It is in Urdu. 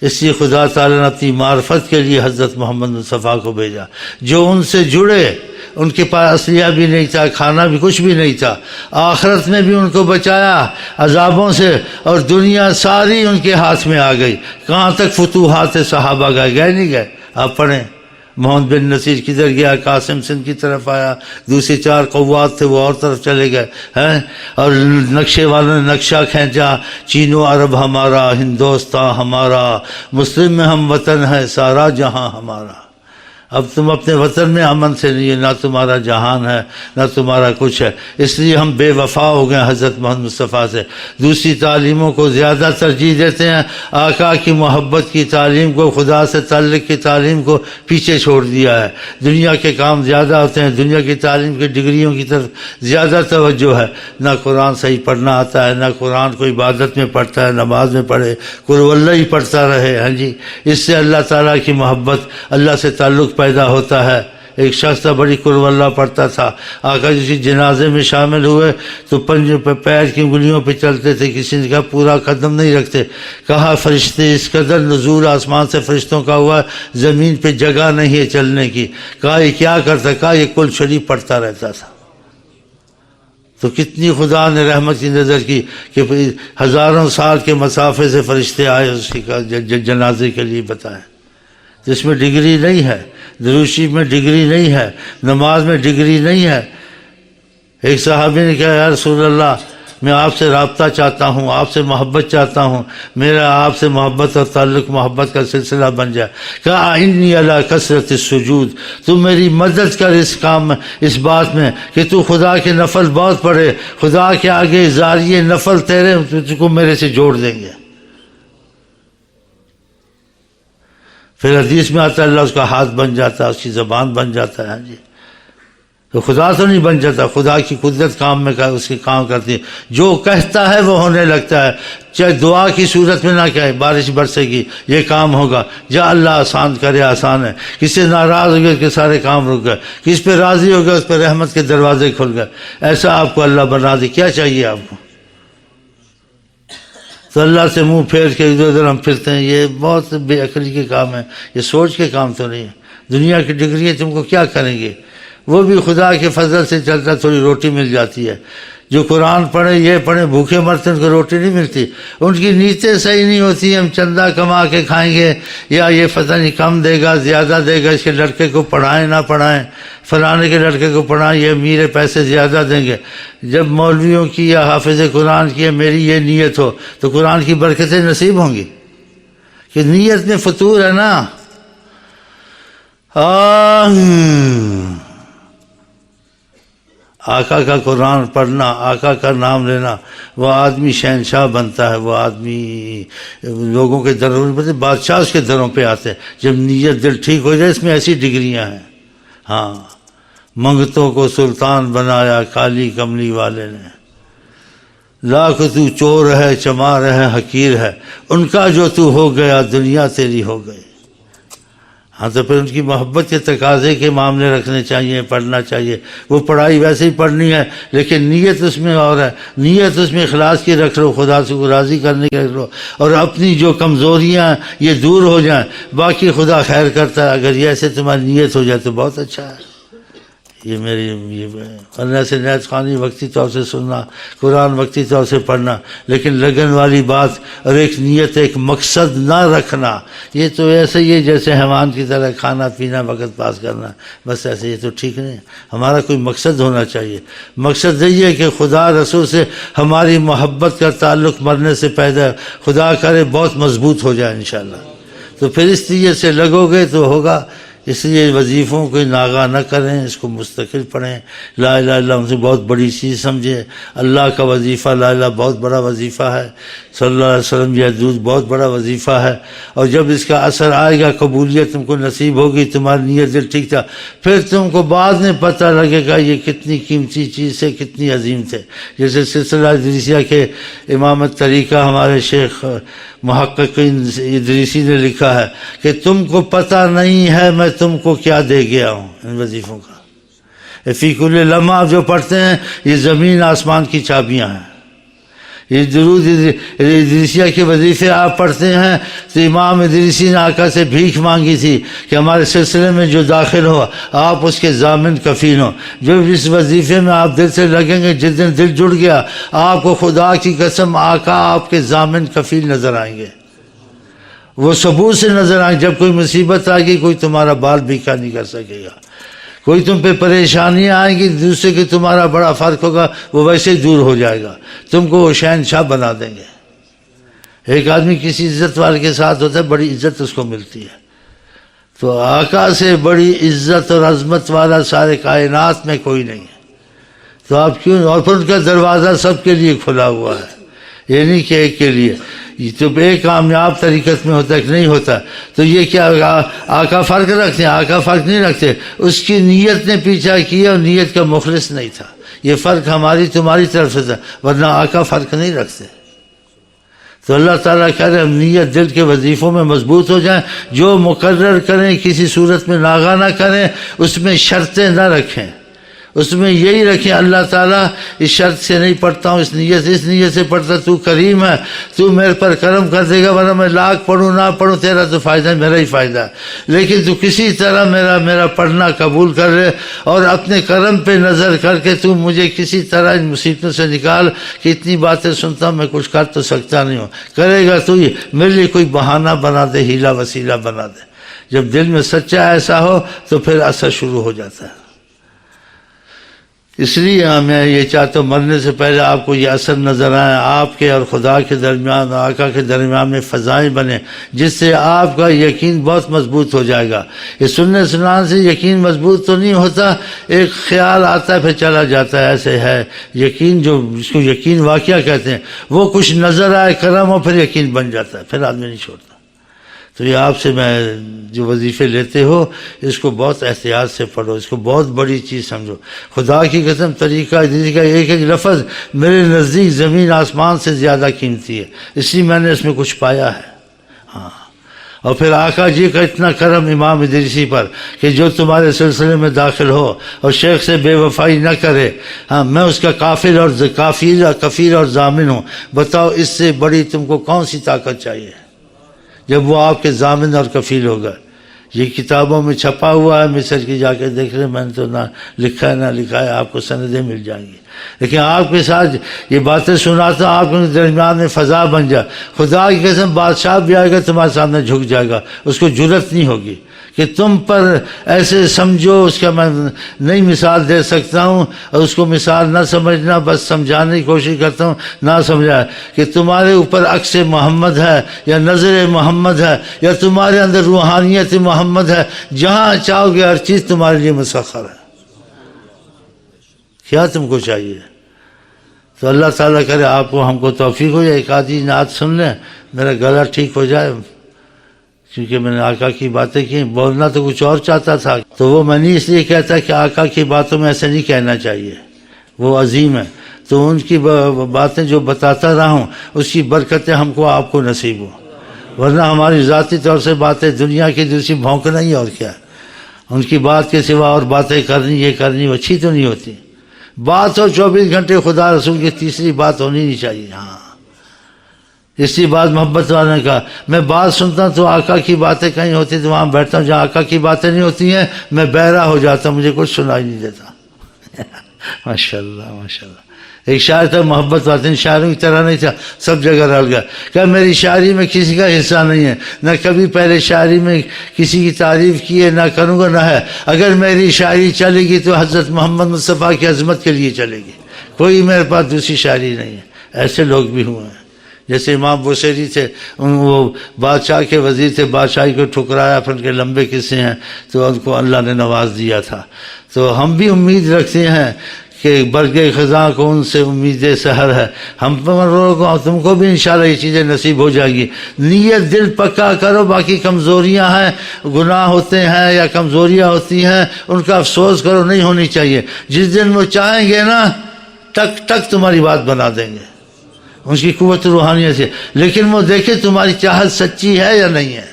اس لیے خدا تعالیٰ نے اپنی معرفت کے لیے حضرت محمد مصطفیٰ کو بھیجا، جو ان سے جڑے، ان کے پاس اسلحہ بھی نہیں تھا، کھانا بھی کچھ بھی نہیں تھا، آخرت میں بھی ان کو بچایا عذابوں سے، اور دنیا ساری ان کے ہاتھ میں آ گئی۔ کہاں تک فتوحات صحابہ گئے نہیں گئے؟ آپ پڑھیں، محمد بن نصیر کدھر گیا؟ قاسم سندھ کی طرف آیا، دوسرے 4 قوات تھے وہ اور طرف چلے گئے ہیں، اور نقشے والوں نے نقشہ کھینچا، چین و عرب ہمارا، ہندوستان ہمارا، مسلم میں ہم وطن ہے، سارا جہاں ہمارا۔ اب تم اپنے وطن میں امن سے نہیں ہے، نہ تمہارا جہان ہے نہ تمہارا کچھ ہے، اس لیے ہم بے وفا ہو گئے حضرت محمد مصطفیٰ سے، دوسری تعلیموں کو زیادہ ترجیح دیتے ہیں، آقا کی محبت کی تعلیم کو، خدا سے تعلق کی تعلیم کو پیچھے چھوڑ دیا ہے، دنیا کے کام زیادہ ہوتے ہیں، دنیا کی تعلیم کی ڈگریوں کی طرف زیادہ توجہ ہے، نہ قرآن صحیح پڑھنا آتا ہے، نہ قرآن کو عبادت میں پڑھتا ہے، نماز میں پڑھے، قل واللہ ہی پڑھتا رہے، ہاں جی، اس سے اللہ تعالیٰ کی محبت، اللہ سے تعلق پیدا ہوتا ہے۔ ایک شخص تھا بڑی قل واللہ پڑھتا تھا، آقا کسی جنازے میں شامل ہوئے تو پیر کی انگلیوں پہ چلتے تھے، کسی نے کہا پورا قدم نہیں رکھتے، کہا فرشتے اس قدر نزول آسمان سے فرشتوں کا ہوا، زمین پہ جگہ نہیں ہے چلنے کی، کہا یہ کیا کرتا؟ کہا یہ قل شریف پڑھتا رہتا تھا۔ تو کتنی خدا نے رحمت کی نظر کی کہ ہزاروں سال کے مسافے سے فرشتے آئے اس کی جنازے کے لیے بتائیں۔ جس میں ڈگری نہیں ہے، درود شریف میں ڈگری نہیں ہے، نماز میں ڈگری نہیں ہے۔ ایک صحابی نے کہا یا رسول اللہ میں آپ سے رابطہ چاہتا ہوں، آپ سے محبت چاہتا ہوں، میرا آپ سے محبت اور تعلق محبت کا سلسلہ بن جائے۔ کہا انی علی کثرت السجود، تو میری مدد کر اس کام میں، اس بات میں کہ تو خدا کے نفل بہت پڑھے، خدا کے آگے زاریے نفل تیرے تجھ کو میرے سے جوڑ دیں گے۔ پھر حدیث میں آتا ہے اللہ اس کا ہاتھ بن جاتا ہے، اس کی زبان بن جاتا ہے، ہاں جی، تو خدا تو نہیں بن جاتا، خدا کی قدرت کام میں اس کے کام کرتی ہے، جو کہتا ہے وہ ہونے لگتا ہے، چاہے دعا کی صورت میں نہ کہے بارش برسے گی یہ کام ہوگا، جا اللہ آسان کرے آسان ہے، کس سے ناراض ہو گئے اس کے سارے کام رک گئے، کس پہ راضی ہو گئے اس پہ رحمت کے دروازے کھل گئے، ایسا آپ کو اللہ بنا دے، کیا چاہیے آپ کو؟ تو اللہ سے منہ پھیر کے ادھر ادھر ہم پھرتے ہیں، یہ بہت بے عقلی کے کام ہے، یہ سوچ کے کام تو نہیں ہے۔ دنیا کی ڈگریاں تم کو کیا کریں گے؟ وہ بھی خدا کے فضل سے چلتا، تھوڑی روٹی مل جاتی ہے۔ جو قرآن پڑھے یہ پڑھے بھوکے مرتے ان کو روٹی نہیں ملتی، ان کی نیتیں صحیح نہیں ہوتی، ہم چندہ کما کے کھائیں گے، یا یہ پتہ نہیں کم دے گا زیادہ دے گا، اس کے لڑکے کو پڑھائیں نہ پڑھائیں، فلانے کے لڑکے کو پڑھائیں، یہ امیر پیسے زیادہ دیں گے۔ جب مولویوں کی یا حافظ قرآن کی میری یہ نیت ہو تو قرآن کی برکتیں نصیب ہوں گی، کہ نیت میں فطور ہے نا۔ آقا کا قرآن پڑھنا، آقا کا نام لینا، وہ آدمی شہنشاہ بنتا ہے، وہ آدمی لوگوں کے دروں پہ، بادشاہ اس کے دروں پہ آتے ہیں جب نیت دل ٹھیک ہو جائے۔ اس میں ایسی ڈگریاں ہیں، ہاں، منگتوں کو سلطان بنایا کالی کملی والے نے، لاکھ تو چور ہے چمار ہے حقیر ہے، ان کا جو تو ہو گیا دنیا تیری ہو گئی۔ ہاں تو پھر ان کی محبت کے تقاضے کے معاملے رکھنے چاہیے، پڑھنا چاہیے۔ وہ پڑھائی ویسے ہی پڑھنی ہے لیکن نیت اس میں اور ہے، نیت اس میں اخلاص کی رکھ لو، خدا سے کو راضی کرنے کی رکھ لو، اور اپنی جو کمزوریاں ہیں یہ دور ہو جائیں، باقی خدا خیر کرتا ہے۔ اگر یہ ایسے تمہاری نیت ہو جائے تو بہت اچھا ہے۔ یہ میری ورنہ سے نیت خوانی وقتی طور سے سننا، قرآن وقتی طور سے پڑھنا، لیکن لگن والی بات اور ایک نیت ایک مقصد نہ رکھنا، یہ تو ایسے ہی ہے جیسے حیوان کی طرح کھانا پینا وقت پاس کرنا، بس ایسے، یہ تو ٹھیک نہیں۔ ہمارا کوئی مقصد ہونا چاہیے، مقصد یہی ہے کہ خدا رسول سے ہماری محبت کا تعلق مرنے سے پیدا، خدا کرے بہت مضبوط ہو جائے انشاءاللہ۔ تو پھر اس نیت سے لگو گے تو ہوگا۔ اس لیے وظیفوں کو ناغہ نہ کریں، اس کو مستقل پڑھیں، لا الہ الا اللہ ان سے بہت بڑی چیز سمجھیں۔ اللہ کا وظیفہ لا الہ بہت بڑا وظیفہ ہے، صلی اللہ علیہ وسلم یہ درود بہت بڑا وظیفہ ہے، اور جب اس کا اثر آئے گا، قبولیت تم کو نصیب ہوگی، تمہاری نیت دل ٹھیک تھا، پھر تم کو بعد میں پتہ لگے گا یہ کتنی قیمتی چیز ہے، کتنی عظیم تھے۔ جیسے سلسلہ ادریسیہ کے امامت طریقہ ہمارے شیخ محقق ادریسی نے لکھا ہے کہ تم کو پتہ نہیں ہے میں تم کو کیا دے گیا ہوں ان وظیفوں کا۔ فی کل لمحہ جو پڑھتے ہیں یہ زمین آسمان کی چابیاں ہیں، یہ درود ادریسیہ کے وظیفے آپ پڑھتے ہیں تو امام ادریسی نے آقا سے بھیک مانگی تھی کہ ہمارے سلسلے میں جو داخل ہو آپ اس کے ضامن کفیل ہوں. جو اس وظیفے میں آپ دل سے لگیں گے، جس دن دل جڑ گیا آپ کو خدا کی قسم آقا آپ کے ضامن کفیل نظر آئیں گے. وہ ثبوت سے نظر آئیں. جب کوئی مصیبت آئے گی کوئی تمہارا بال بھیکا نہیں کر سکے گا، کوئی تم پہ پریشانیاں آئیں گی، دوسرے کے تمہارا بڑا فرق ہوگا وہ ویسے ہی دور ہو جائے گا، تم کو وہ شہنشاہ بنا دیں گے. ایک آدمی کسی عزت والے کے ساتھ ہوتا ہے بڑی عزت اس کو ملتی ہے، تو آقا سے بڑی عزت اور عظمت والا سارے کائنات میں کوئی نہیں ہے. تو آپ کیوں، اور پھر ان کا دروازہ سب کے لیے کھلا ہوا ہے، یہ نہیں کہ ایک کے لیے. تو ایک کامیاب طریقت میں ہوتا ہے کہ نہیں ہوتا. تو یہ کیا آقا فرق رکھتے ہیں؟ آقا فرق نہیں رکھتے. اس کی نیت نے پیچھا کیا اور نیت کا مخلص نہیں تھا. یہ فرق ہماری تمہاری طرف سے تھا، ورنہ آقا فرق نہیں رکھتے. تو اللہ تعالیٰ کہہ رہے ہم نیت دل کے وظیفوں میں مضبوط ہو جائیں، جو مقرر کریں کسی صورت میں ناغہ نہ کریں، اس میں شرطیں نہ رکھیں. اس میں یہی رکھیں اللہ تعالیٰ اس شرط سے نہیں پڑھتا ہوں، اس نیت سے پڑھتا، تو کریم ہے، تو میرے پر کرم کر دے گا، ورنہ میں لاکھ پڑھوں نہ پڑھوں تیرا تو فائدہ ہے، میرا ہی فائدہ ہے. لیکن تو کسی طرح میرا پڑھنا قبول کر لے اور اپنے کرم پہ نظر کر کے تو مجھے کسی طرح ان مصیبتوں سے نکال کہ اتنی باتیں سنتا ہوں میں کچھ کر تو سکتا نہیں ہوں. کرے گا تو یہ میرے لیے کوئی بہانہ بنا دے، ہیلا وسیلہ بنا دے. جب دل میں سچا ایسا ہو تو پھر اثر شروع ہو جاتا ہے. اس لیے میں یہ چاہتا ہوں مرنے سے پہلے آپ کو یہ اثر نظر آئے، آپ کے اور خدا کے درمیان، آقا کے درمیان میں فضائیں بنے، جس سے آپ کا یقین بہت مضبوط ہو جائے گا. یہ سننے سنان سے یقین مضبوط تو نہیں ہوتا، ایک خیال آتا ہے پھر چلا جاتا ہے. ایسے ہے یقین، جو جس کو یقین واقعہ کہتے ہیں، وہ کچھ نظر آئے کرم ہو پھر یقین بن جاتا ہے، پھر آدمی نہیں چھوڑتا. تو یہ آپ سے میں جو وظیفے لیتے ہو اس کو بہت احتیاط سے پڑھو، اس کو بہت بڑی چیز سمجھو. خدا کی قسم طریقہ ادریسی کا ایک ایک لفظ میرے نزدیک زمین آسمان سے زیادہ قیمتی ہے، اس لیے میں نے اس میں کچھ پایا ہے. ہاں، اور پھر آقا جی کا اتنا کرم امام ادریسی پر کہ جو تمہارے سلسلے میں داخل ہو اور شیخ سے بے وفائی نہ کرے، ہاں میں اس کا کفیل اور ضامن ہوں. بتاؤ اس سے بڑی تم کو کون سی طاقت چاہیے جب وہ آپ کے ضامن اور کفیل ہوگا. یہ کتابوں میں چھپا ہوا ہے، مصر کی جا کے دیکھ رہے، میں نے تو نہ لکھا ہے نہ لکھا ہے، آپ کو سندیں مل جائیں گی. لیکن آپ کے ساتھ یہ باتیں سناتا ہوں، آپ کے درمیان میں فضا بن جائے. خدا کی قسم بادشاہ بھی آئے گا تمہارے سامنے جھک جائے گا، اس کو جرت نہیں ہوگی کہ تم پر ایسے سمجھو. اس کا میں نہیں مثال دے سکتا ہوں، اور اس کو مثال نہ سمجھنا، بس سمجھانے کی کوشش کرتا ہوں، نہ سمجھا کہ تمہارے اوپر عکس محمد ہے یا نظر محمد ہے یا تمہارے اندر روحانیت محمد ہے. جہاں چاہو گے ہر چیز تمہارے لیے مسخر ہے. کیا تم کو چاہیے؟ تو اللہ تعالیٰ کرے آپ کو ہم کو توفیق ہو جائے، ایک آدھی نعت سن لیں، میرا گلا ٹھیک ہو جائے، کیونکہ میں نے آقا کی باتیں کی. بولنا تو کچھ اور چاہتا تھا، تو وہ میں نہیں اس لیے کہتا کہ آقا کی باتوں میں ایسے نہیں کہنا چاہیے، وہ عظیم ہے. تو ان کی باتیں جو بتاتا رہا ہوں اس کی برکتیں ہم کو آپ کو نصیب ہوں، ورنہ ہماری ذاتی طور سے باتیں دنیا کی دوسری بھونکنا ہی اور کیا. ان کی بات کے سوا اور باتیں کرنی، یہ کرنی، وہ اچھی تو نہیں ہوتی. بات ہو 24 گھنٹے خدا رسول کی، تیسری بات ہونی نہیں چاہیے. ہاں، اسی بات محبت والے نے کہا، میں بات سنتا ہوں تو آقا کی باتیں کہیں ہوتی تو وہاں بیٹھتا ہوں، جہاں آقا کی باتیں نہیں ہوتی ہیں میں بہرا ہو جاتا ہوں، مجھے کچھ سنائی نہیں دیتا. ماشاءاللہ ماشاءاللہ. ایک شاعر تھا محبت والے، شاعروں کی طرح نہیں تھا، سب جگہ رل گیا. کہ میری شاعری میں کسی کا حصہ نہیں ہے، نہ کبھی پہلے شاعری میں کسی کی تعریف کی ہے، نہ کروں گا نہ ہے. اگر میری شاعری چلے گی تو حضرت محمد مصطفیٰ کی عظمت کے لیے چلے گی، کوئی میرے پاس دوسری شاعری نہیں ہے. ایسے لوگ بھی ہوئے ہیں، جیسے امام بوسیری تھے، وہ بادشاہ کے وزیر تھے، بادشاہی کو ٹھکرایا، پھر ان کے لمبے قصے ہیں، تو ان کو اللہ نے نواز دیا تھا. تو ہم بھی امید رکھتے ہیں کہ برگ خزاں کو ان سے امید سحر ہے. ہم تم کو بھی انشاءاللہ یہ چیزیں نصیب ہو جائے گی. نیت دل پکا کرو. باقی کمزوریاں ہیں، گناہ ہوتے ہیں یا کمزوریاں ہوتی ہیں، ان کا افسوس کرو، نہیں ہونی چاہیے. جس دن وہ چاہیں گے نا ٹک ٹک تمہاری بات بنا دیں گے، ان کی قوت روحانیت سے. لیکن وہ دیکھیں تمہاری چاہت سچی ہے یا نہیں ہے.